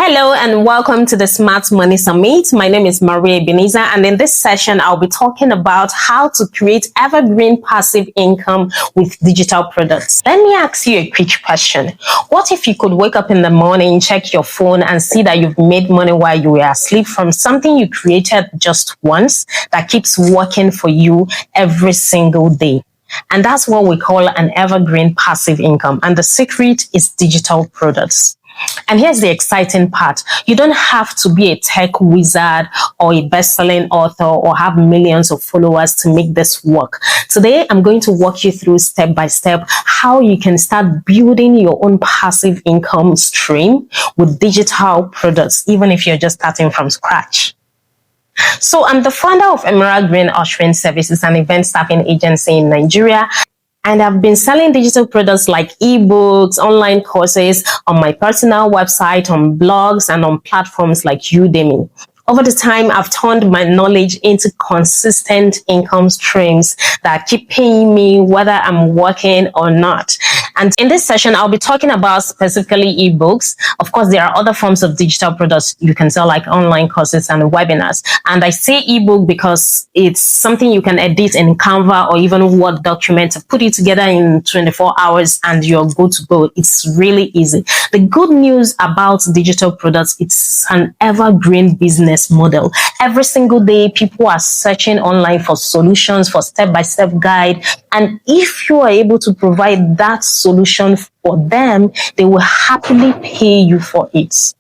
Hello and welcome to the Smart Money Summit. My name is Maria Ebenezer, and in this session, I'll be talking about how to create evergreen passive income with digital products. Let me ask you a quick question. What if you could wake up in the morning, check your phone, and see that you've made money while you were asleep from something you created just once that keeps working for you every single day? And that's what we call an evergreen passive income. And the secret is digital products. And here's the exciting part. You don't have to be a tech wizard or a best-selling author or have millions of followers to make this work. Today, I'm going to walk you through step by step how you can start building your own passive income stream with digital products, even if you're just starting from scratch. So I'm the founder of Emerald Green Ushering Services, an event staffing agency in Nigeria. And I've been selling digital products like ebooks, online courses on my personal website, on blogs, and on platforms like Udemy. Over the time, I've turned my knowledge into consistent income streams that keep paying me whether I'm working or not. And in this session, I'll be talking about specifically ebooks. Of course, there are other forms of digital products you can sell, like online courses and webinars. And I say ebook because it's something you can edit in Canva or even Word document, put it together in 24 hours and you're good to go. It's really easy. The good news about digital products, it's an evergreen business model. Every single day, people are searching online for solutions, for step-by-step guide. And if you are able to provide that solution for them, they will happily pay you for it.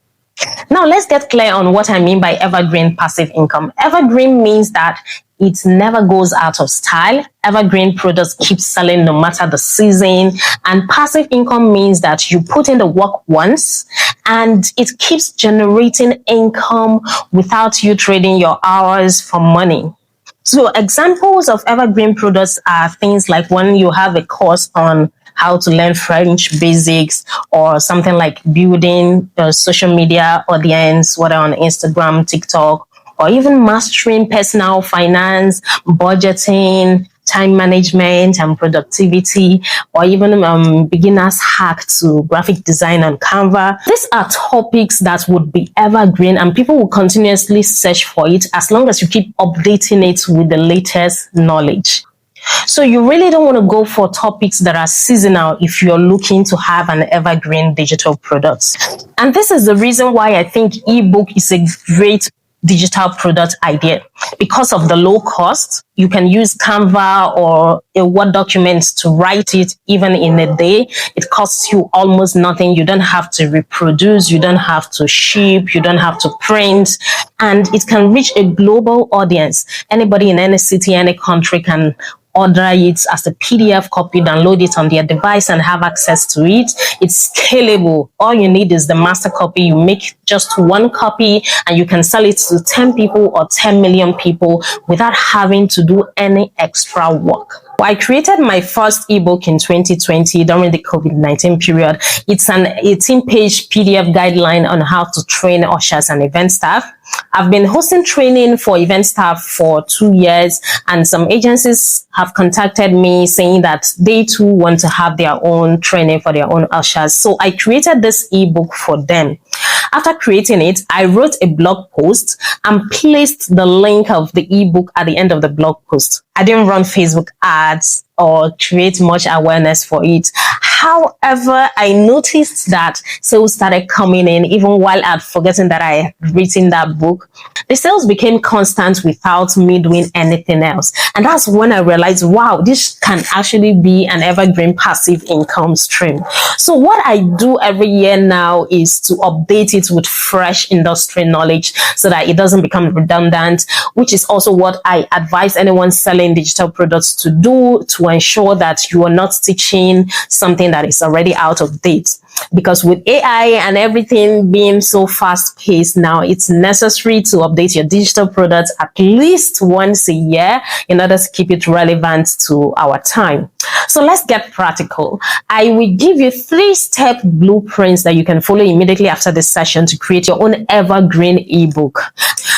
Now, let's get clear on what I mean by evergreen passive income. Evergreen means that it never goes out of style. Evergreen products keep selling no matter the season. And passive income means that you put in the work once and it keeps generating income without you trading your hours for money. So examples of evergreen products are things like when you have a course on how to learn French basics, or something like building a social media audience, whether on Instagram, TikTok, or even mastering personal finance, budgeting, time management and productivity, or even beginner's hack to graphic design on Canva. These are topics that would be evergreen and people will continuously search for it as long as you keep updating it with the latest knowledge. So you really don't want to go for topics that are seasonal if you're looking to have an evergreen digital product. And this is the reason why I think ebook is a great digital product idea. Because of the low cost, you can use Canva or a Word document to write it even in a day. It costs you almost nothing. You don't have to reproduce, you don't have to ship, you don't have to print, and it can reach a global audience. Anybody in any city, any country can order it as a PDF copy, download it on their device and have access to it. It's scalable. All you need is the master copy. You make just one copy and you can sell it to 10 people or 10 million people without having to do any extra work. I created my first ebook in 2020 during the COVID-19 period. It's an 18-page PDF guideline on how to train ushers and event staff. I've been hosting training for event staff for 2 years, and some agencies have contacted me saying that they too want to have their own training for their own ushers. So I created this ebook for them. After creating it, I wrote a blog post and placed the link of the ebook at the end of the blog post. I didn't run Facebook ads or create much awareness for it. However, I noticed that sales started coming in even while I'd forgotten that I had written that book. The sales became constant without me doing anything else. And that's when I realized, wow, this can actually be an evergreen passive income stream. So what I do every year now is to update it with fresh industry knowledge so that it doesn't become redundant, which is also what I advise anyone selling digital products to do, to ensure that you are not teaching something that is already out of date. Because with AI and everything being so fast paced now, it's necessary to update your digital products at least once a year in order to keep it relevant to our time. So let's get practical. I will give you 3-step blueprints that you can follow immediately after this session to create your own evergreen ebook.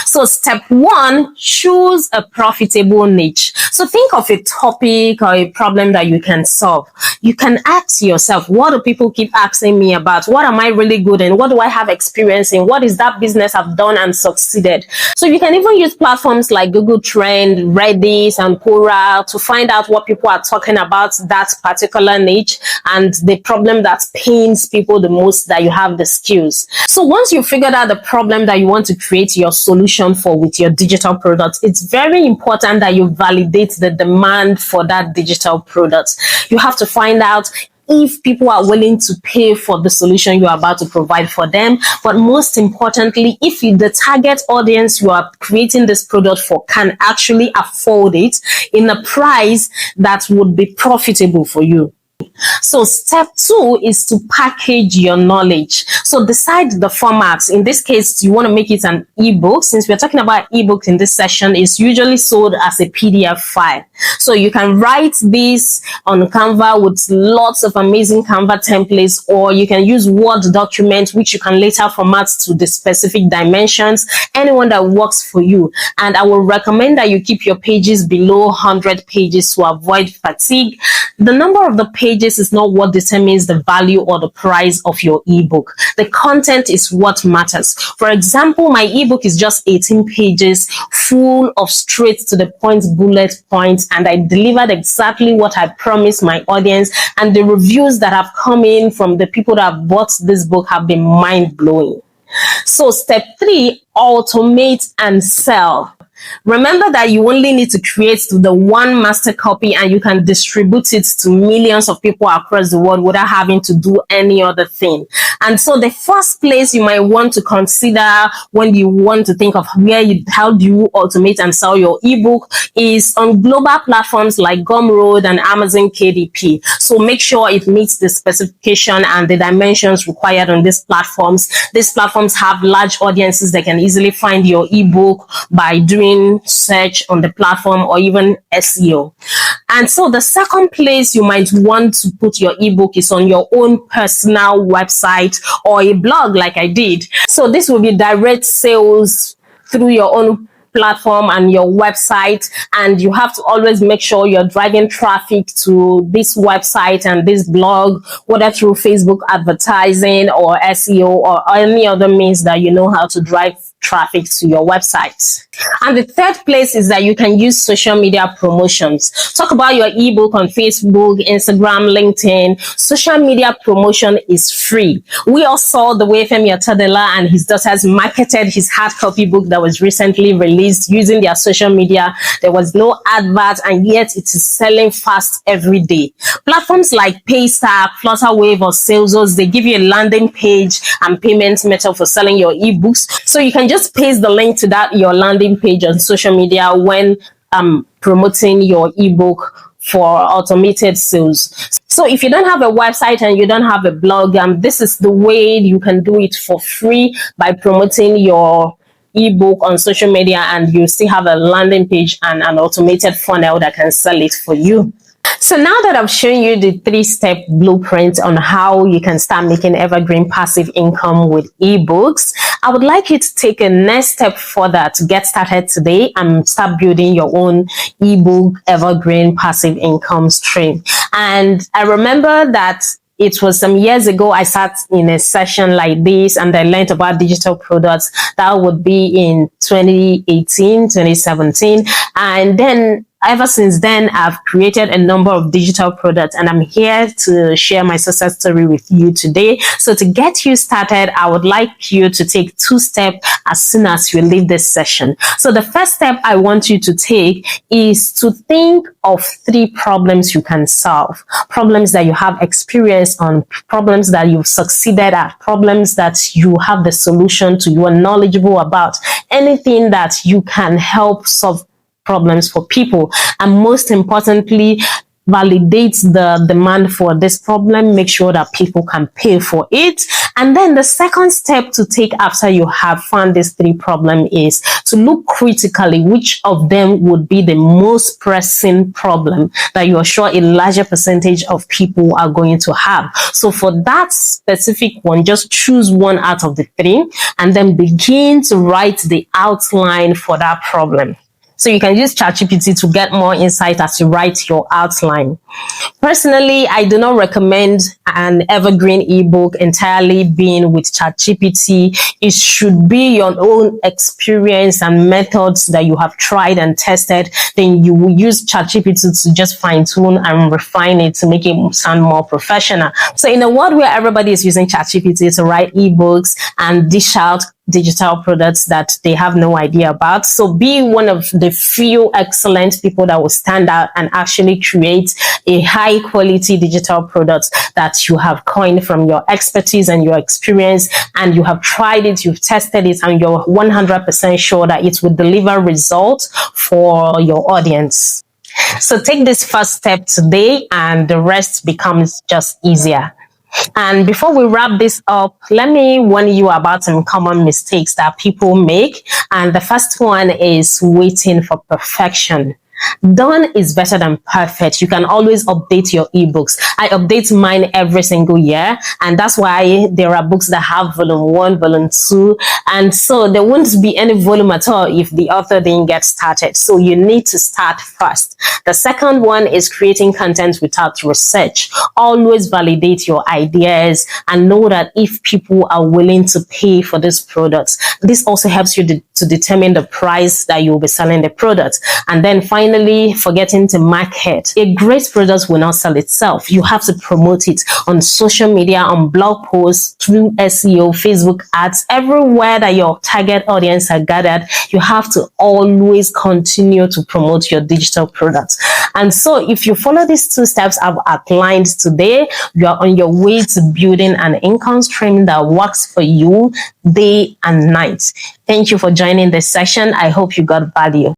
So step 1, choose a profitable niche. So think of a topic or a problem that you can solve. You can ask yourself, what do people keep asking asking me about? What am I really good in? What do I have experience in? What is that business I've done and succeeded? So you can even use platforms like Google Trend, Reddit, and Quora to find out what people are talking about that particular niche and the problem that pains people the most, that you have the skills. So once you figured out the problem that you want to create your solution for with your digital products, it's very important that you validate the demand for that digital product. You have to find out if people are willing to pay for the solution you are about to provide for them. But most importantly, if the target audience you are creating this product for can actually afford it in a price that would be profitable for you. So step 2 is to package your knowledge. So decide the format. In this case, you want to make it an ebook. Since we're talking about ebook in this session, it's usually sold as a PDF file. So you can write this on Canva with lots of amazing Canva templates, or you can use Word document, which you can later format to the specific dimensions, anyone that works for you. And I will recommend that you keep your pages below 100 pages to avoid fatigue. The number of the pages is not what determines the value or the price of your ebook. The content is what matters. For example, my ebook is just 18 pages full of straight to the point bullet points, and I delivered exactly what I promised my audience, and the reviews that have come in from the people that have bought this book have been mind-blowing. So step 3, automate and sell. Remember that you only need to create the one master copy and you can distribute it to millions of people across the world without having to do any other thing. And so the first place you might want to consider when you want to think of how do you automate and sell your ebook is on global platforms like Gumroad and Amazon KDP. So make sure it meets the specification and the dimensions required on these platforms. These platforms have large audiences that can easily find your ebook by doing search on the platform or even SEO. And so the second place you might want to put your ebook is on your own personal website or a blog like I did. So this will be direct sales through your own platform and your website, and you have to always make sure you're driving traffic to this website and this blog, whether through Facebook advertising or SEO or any other means that you know how to drive traffic to your website. And the third place is that you can use social media promotions. Talk about your ebook on Facebook, Instagram, LinkedIn. Social media promotion is free. We all saw the way Femi Otadela and his daughters marketed his hard copy book that was recently released using their social media. There was no advert, and yet it is selling fast every day. Platforms like Paystar, Flutterwave, or Salesforce, they give you a landing page and payment method for selling your ebooks. So you can just paste the link to your landing page on social media when promoting your ebook for automated sales. So if you don't have a website and you don't have a blog, this is the way you can do it for free by promoting your ebook on social media, and you still have a landing page and an automated funnel that can sell it for you. So now that I've shown you the 3-step blueprint on how you can start making evergreen passive income with ebooks, I would like you to take a next step further to get started today and start building your own ebook evergreen passive income stream. And I remember that it was some years ago I sat in a session like this and I learned about digital products. That would be in 2018, 2017. And then ever since then, I've created a number of digital products, and I'm here to share my success story with you today. So to get you started, I would like you to take 2 steps as soon as you leave this session. So the first step I want you to take is to think of 3 problems you can solve. Problems that you have experience on, problems that you've succeeded at, problems that you have the solution to, you are knowledgeable about, anything that you can help solve problems for people. And most importantly, validate the demand for this problem, make sure that people can pay for it. And then the second step to take after you have found these 3 problems is to look critically which of them would be the most pressing problem that you are sure a larger percentage of people are going to have. So for that specific one, just choose one out of the 3 and then begin to write the outline for that problem. So you can use ChatGPT to get more insight as you write your outline. Personally, I do not recommend an evergreen ebook entirely being with ChatGPT. It should be your own experience and methods that you have tried and tested. Then you will use ChatGPT to just fine tune and refine it to make it sound more professional. So in a world where everybody is using ChatGPT to write ebooks and dish out digital products that they have no idea about. So be one of the few excellent people that will stand out and actually create a high quality digital product that you have coined from your expertise and your experience, and you have tried it, you've tested it, and you're 100% sure that it will deliver results for your audience. So take this first step today and the rest becomes just easier. And before we wrap this up, let me warn you about some common mistakes that people make. And the first one is waiting for perfection. Done is better than perfect. You can always update your ebooks. I update mine every single year, and that's why there are books that have volume 1, volume 2, and so there won't be any volume at all if the author didn't get started. So you need to start first. The second one is creating content without research. Always validate your ideas and know that if people are willing to pay for this product, this also helps you to determine the price that you'll be selling the product. And then finally, forgetting to market. A great product will not sell itself. You have to promote it on social media, on blog posts, through SEO, Facebook ads, everywhere that your target audience are gathered. You have to always continue to promote your digital products. And so if you follow these 2 steps I've outlined today, you are on your way to building an income stream that works for you day and night. Thank you for joining this session. I hope you got value.